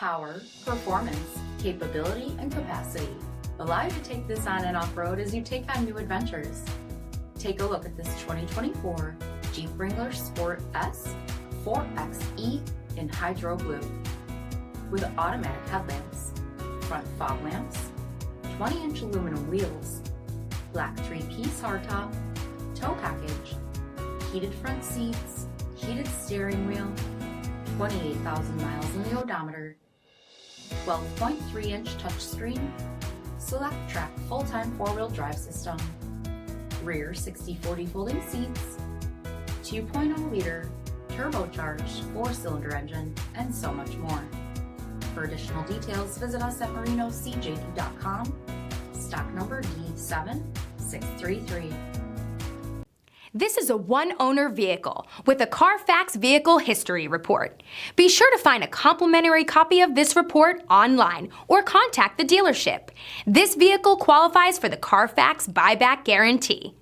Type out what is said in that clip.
power, performance, capability, and capacity allow you to take this on and off-road as you take on new adventures. Take a look at this 2024 Jeep Wrangler Sport S 4xe in Hydro Blue. With automatic headlamps, front fog lamps, 20-inch aluminum wheels, black 3-piece hardtop, tow package, heated front seats, heated steering wheel, 28,000 miles in the odometer, 12.3-inch touchscreen, Select Track full-time 4-wheel drive system, rear 60/40 folding seats, 2.0-liter turbocharged 4-cylinder engine, and so much more. For additional details, visit us at marinocjd.com, stock number D7633. This is a one-owner vehicle with a CARFAX Vehicle History Report. Be sure to find a complimentary copy of this report online or contact the dealership. This vehicle qualifies for the CARFAX Buyback Guarantee.